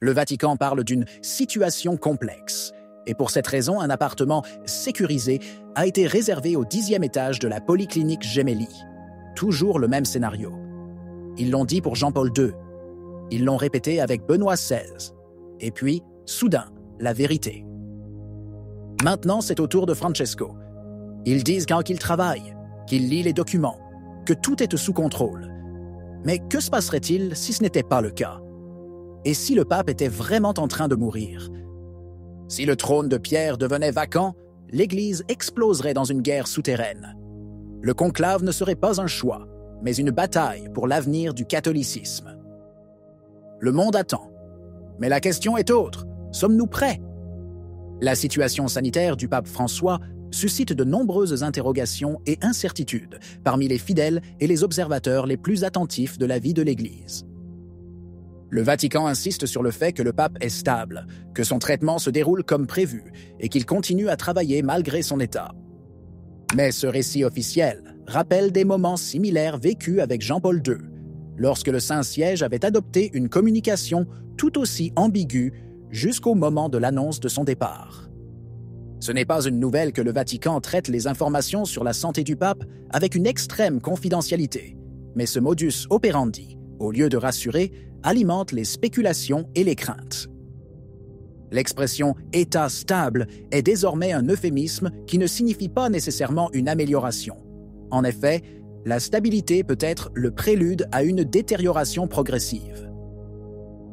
Le Vatican parle d'une situation complexe. Et pour cette raison, un appartement sécurisé a été réservé au 10e étage de la polyclinique Gemelli. Toujours le même scénario. Ils l'ont dit pour Jean-Paul II. Ils l'ont répété avec Benoît XVI. Et puis, soudain, la vérité. Maintenant, c'est au tour de Francesco. Ils disent qu'il travaille, qu'il lit les documents, que tout est sous contrôle. Mais que se passerait-il si ce n'était pas le cas? Et si le pape était vraiment en train de mourir? Si le trône de Pierre devenait vacant, l'Église exploserait dans une guerre souterraine. Le conclave ne serait pas un choix, mais une bataille pour l'avenir du catholicisme. Le monde attend. Mais la question est autre. Sommes-nous prêts? La situation sanitaire du pape François suscite de nombreuses interrogations et incertitudes parmi les fidèles et les observateurs les plus attentifs de la vie de l'Église. Le Vatican insiste sur le fait que le pape est stable, que son traitement se déroule comme prévu et qu'il continue à travailler malgré son état. Mais ce récit officiel rappelle des moments similaires vécus avec Jean-Paul II, lorsque le Saint-Siège avait adopté une communication tout aussi ambiguë jusqu'au moment de l'annonce de son départ. Ce n'est pas une nouvelle que le Vatican traite les informations sur la santé du pape avec une extrême confidentialité, mais ce modus operandi, au lieu de rassurer, alimente les spéculations et les craintes. L'expression « état stable » est désormais un euphémisme qui ne signifie pas nécessairement une amélioration. En effet, la stabilité peut être le prélude à une détérioration progressive.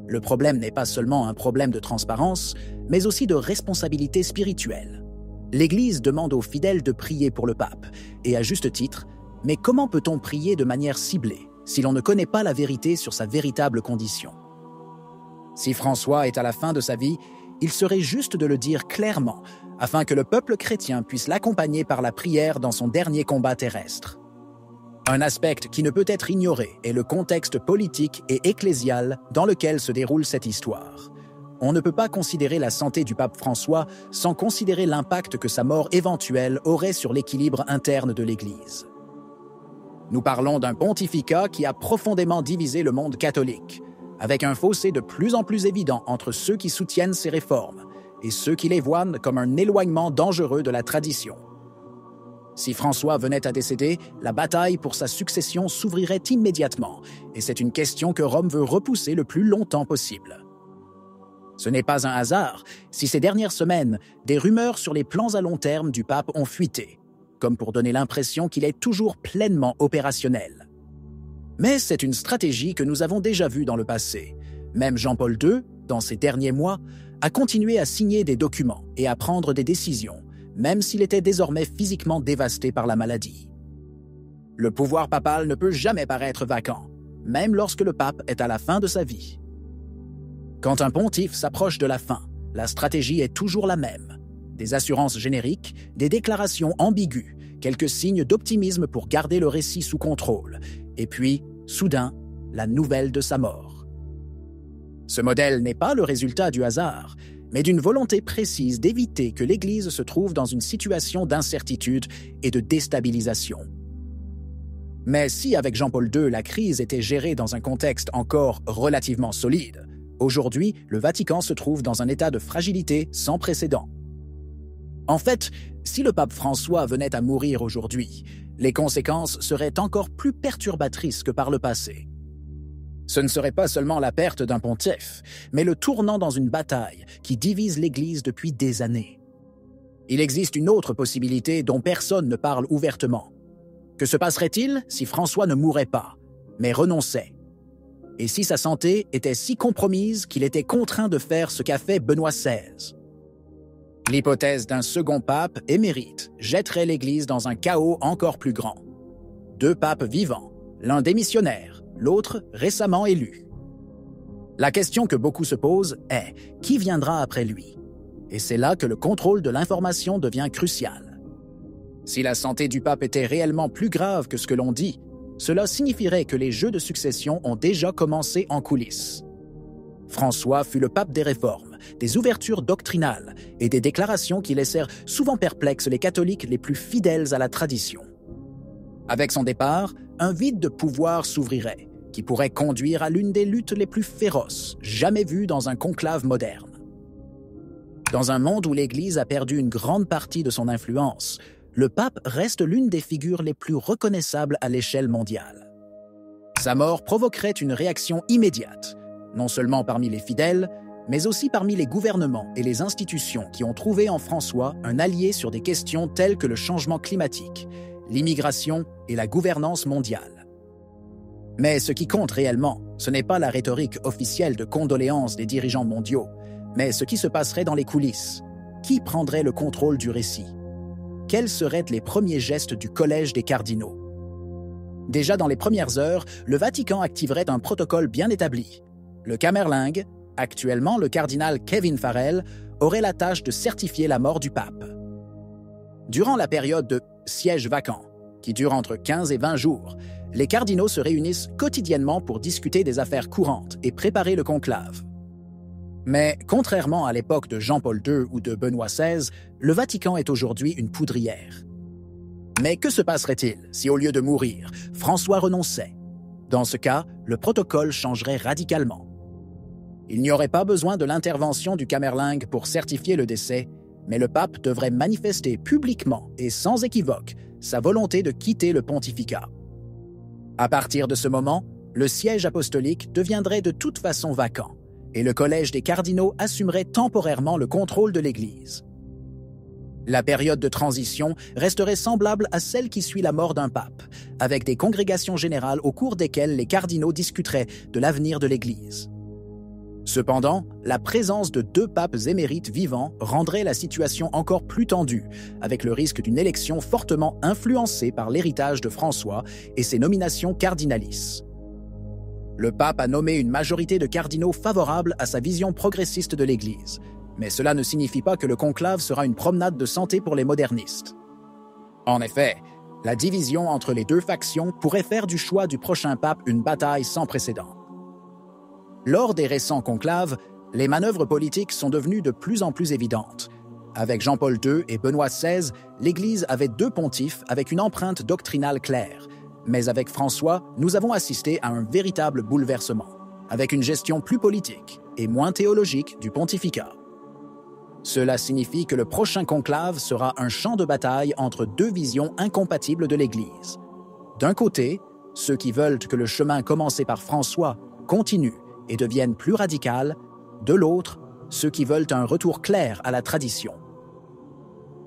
Le problème n'est pas seulement un problème de transparence, mais aussi de responsabilité spirituelle. L'Église demande aux fidèles de prier pour le pape, et à juste titre, mais comment peut-on prier de manière ciblée si l'on ne connaît pas la vérité sur sa véritable condition? Si François est à la fin de sa vie, il serait juste de le dire clairement, afin que le peuple chrétien puisse l'accompagner par la prière dans son dernier combat terrestre. Un aspect qui ne peut être ignoré est le contexte politique et ecclésial dans lequel se déroule cette histoire. On ne peut pas considérer la santé du pape François sans considérer l'impact que sa mort éventuelle aurait sur l'équilibre interne de l'Église. Nous parlons d'un pontificat qui a profondément divisé le monde catholique, avec un fossé de plus en plus évident entre ceux qui soutiennent ces réformes et ceux qui les voient comme un éloignement dangereux de la tradition. Si François venait à décéder, la bataille pour sa succession s'ouvrirait immédiatement, et c'est une question que Rome veut repousser le plus longtemps possible. Ce n'est pas un hasard si ces dernières semaines, des rumeurs sur les plans à long terme du pape ont fuité, comme pour donner l'impression qu'il est toujours pleinement opérationnel. Mais c'est une stratégie que nous avons déjà vue dans le passé. Même Jean-Paul II, dans ces derniers mois, a continué à signer des documents et à prendre des décisions, même s'il était désormais physiquement dévasté par la maladie. Le pouvoir papal ne peut jamais paraître vacant, même lorsque le pape est à la fin de sa vie. Quand un pontife s'approche de la fin, la stratégie est toujours la même. Des assurances génériques, des déclarations ambiguës, quelques signes d'optimisme pour garder le récit sous contrôle, et puis, soudain, la nouvelle de sa mort. Ce modèle n'est pas le résultat du hasard, mais d'une volonté précise d'éviter que l'Église se trouve dans une situation d'incertitude et de déstabilisation. Mais si avec Jean-Paul II, la crise était gérée dans un contexte encore relativement solide, aujourd'hui, le Vatican se trouve dans un état de fragilité sans précédent. En fait, si le pape François venait à mourir aujourd'hui, les conséquences seraient encore plus perturbatrices que par le passé. Ce ne serait pas seulement la perte d'un pontife, mais le tournant dans une bataille qui divise l'Église depuis des années. Il existe une autre possibilité dont personne ne parle ouvertement. Que se passerait-il si François ne mourait pas, mais renonçait? Et si sa santé était si compromise qu'il était contraint de faire ce qu'a fait Benoît XVI? L'hypothèse d'un second pape émérite jetterait l'Église dans un chaos encore plus grand. 2 papes vivants, l'un démissionnaire, l'autre récemment élu. La question que beaucoup se posent est « qui viendra après lui ?» Et c'est là que le contrôle de l'information devient crucial. Si la santé du pape était réellement plus grave que ce que l'on dit, cela signifierait que les jeux de succession ont déjà commencé en coulisses. François fut le pape des réformes, des ouvertures doctrinales et des déclarations qui laissèrent souvent perplexes les catholiques les plus fidèles à la tradition. Avec son départ, un vide de pouvoir s'ouvrirait, qui pourrait conduire à l'une des luttes les plus féroces jamais vues dans un conclave moderne. Dans un monde où l'Église a perdu une grande partie de son influence, le pape reste l'une des figures les plus reconnaissables à l'échelle mondiale. Sa mort provoquerait une réaction immédiate, non seulement parmi les fidèles, mais aussi parmi les gouvernements et les institutions qui ont trouvé en François un allié sur des questions telles que le changement climatique, l'immigration et la gouvernance mondiale. Mais ce qui compte réellement, ce n'est pas la rhétorique officielle de condoléances des dirigeants mondiaux, mais ce qui se passerait dans les coulisses. Qui prendrait le contrôle du récit? Quels seraient les premiers gestes du Collège des cardinaux? Déjà dans les premières heures, le Vatican activerait un protocole bien établi. Le camerlingue, actuellement le cardinal Kevin Farrell, aurait la tâche de certifier la mort du pape. Durant la période de siège vacant, qui dure entre 15 et 20 jours, les cardinaux se réunissent quotidiennement pour discuter des affaires courantes et préparer le conclave. Mais contrairement à l'époque de Jean-Paul II ou de Benoît XVI, le Vatican est aujourd'hui une poudrière. Mais que se passerait-il si, au lieu de mourir, François renonçait? Dans ce cas, le protocole changerait radicalement. Il n'y aurait pas besoin de l'intervention du camerlingue pour certifier le décès, mais le pape devrait manifester publiquement et sans équivoque sa volonté de quitter le pontificat. À partir de ce moment, le siège apostolique deviendrait de toute façon vacant, et le Collège des cardinaux assumerait temporairement le contrôle de l'Église. La période de transition resterait semblable à celle qui suit la mort d'un pape, avec des congrégations générales au cours desquelles les cardinaux discuteraient de l'avenir de l'Église. Cependant, la présence de 2 papes émérites vivants rendrait la situation encore plus tendue, avec le risque d'une élection fortement influencée par l'héritage de François et ses nominations cardinalices. Le pape a nommé une majorité de cardinaux favorables à sa vision progressiste de l'Église, mais cela ne signifie pas que le conclave sera une promenade de santé pour les modernistes. En effet, la division entre les 2 factions pourrait faire du choix du prochain pape une bataille sans précédent. Lors des récents conclaves, les manœuvres politiques sont devenues de plus en plus évidentes. Avec Jean-Paul II et Benoît XVI, l'Église avait 2 pontifes avec une empreinte doctrinale claire. Mais avec François, nous avons assisté à un véritable bouleversement, avec une gestion plus politique et moins théologique du pontificat. Cela signifie que le prochain conclave sera un champ de bataille entre 2 visions incompatibles de l'Église. D'un côté, ceux qui veulent que le chemin commencé par François continue et devienne plus radical, de l'autre, ceux qui veulent un retour clair à la tradition.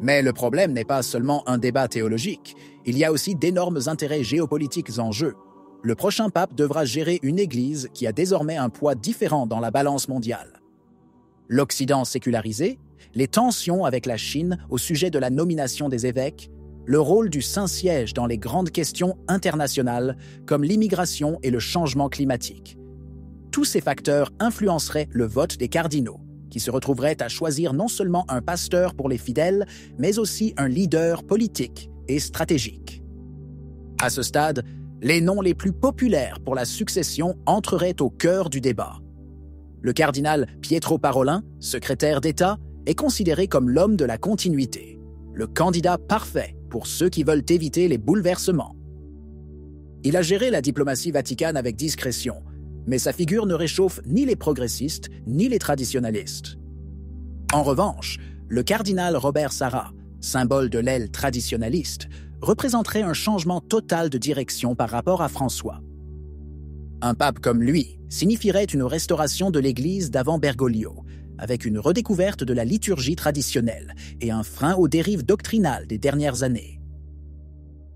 Mais le problème n'est pas seulement un débat théologique, il y a aussi d'énormes intérêts géopolitiques en jeu. Le prochain pape devra gérer une Église qui a désormais un poids différent dans la balance mondiale. L'Occident sécularisé, les tensions avec la Chine au sujet de la nomination des évêques, le rôle du Saint-Siège dans les grandes questions internationales comme l'immigration et le changement climatique. Tous ces facteurs influenceraient le vote des cardinaux, qui se retrouveraient à choisir non seulement un pasteur pour les fidèles, mais aussi un leader politique et stratégique. À ce stade, les noms les plus populaires pour la succession entreraient au cœur du débat. Le cardinal Pietro Parolin, secrétaire d'État, est considéré comme l'homme de la continuité, le candidat parfait pour ceux qui veulent éviter les bouleversements. Il a géré la diplomatie vaticane avec discrétion, mais sa figure ne réchauffe ni les progressistes ni les traditionalistes. En revanche, le cardinal Robert Sarra, symbole de l'aile traditionnaliste, représenterait un changement total de direction par rapport à François. Un pape comme lui signifierait une restauration de l'Église d'avant Bergoglio, avec une redécouverte de la liturgie traditionnelle et un frein aux dérives doctrinales des dernières années.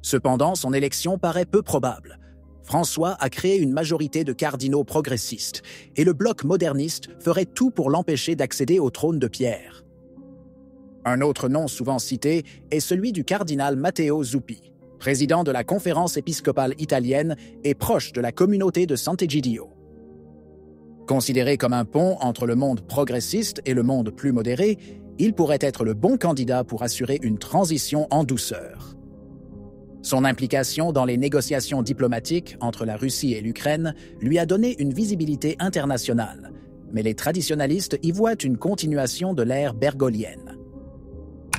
Cependant, son élection paraît peu probable. François a créé une majorité de cardinaux progressistes et le bloc moderniste ferait tout pour l'empêcher d'accéder au trône de Pierre. Un autre nom souvent cité est celui du cardinal Matteo Zuppi, président de la Conférence épiscopale italienne et proche de la communauté de Sant'Egidio. Considéré comme un pont entre le monde progressiste et le monde plus modéré, il pourrait être le bon candidat pour assurer une transition en douceur. Son implication dans les négociations diplomatiques entre la Russie et l'Ukraine lui a donné une visibilité internationale, mais les traditionalistes y voient une continuation de l'ère bergoglienne.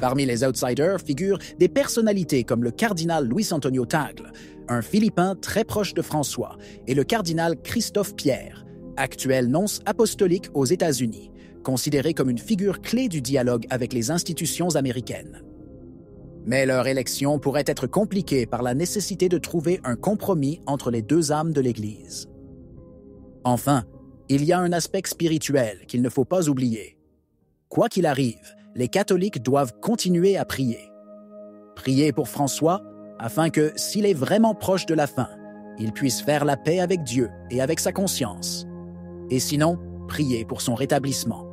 Parmi les outsiders figurent des personnalités comme le cardinal Luis Antonio Tagle, un Philippin très proche de François, et le cardinal Christophe Pierre, actuel nonce apostolique aux États-Unis, considéré comme une figure clé du dialogue avec les institutions américaines. Mais leur élection pourrait être compliquée par la nécessité de trouver un compromis entre les deux âmes de l'Église. Enfin, il y a un aspect spirituel qu'il ne faut pas oublier. Quoi qu'il arrive, les catholiques doivent continuer à prier. Prier pour François, afin que, s'il est vraiment proche de la fin, il puisse faire la paix avec Dieu et avec sa conscience. Et sinon, prier pour son rétablissement.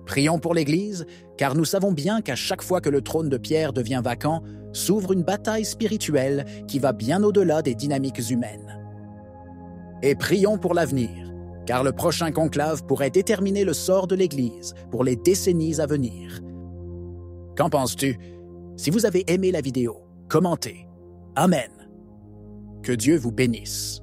Prions pour l'Église, car nous savons bien qu'à chaque fois que le trône de Pierre devient vacant, s'ouvre une bataille spirituelle qui va bien au-delà des dynamiques humaines. Et prions pour l'avenir, car le prochain conclave pourrait déterminer le sort de l'Église pour les décennies à venir. Qu'en penses-tu? Si vous avez aimé la vidéo, commentez. Amen. Que Dieu vous bénisse.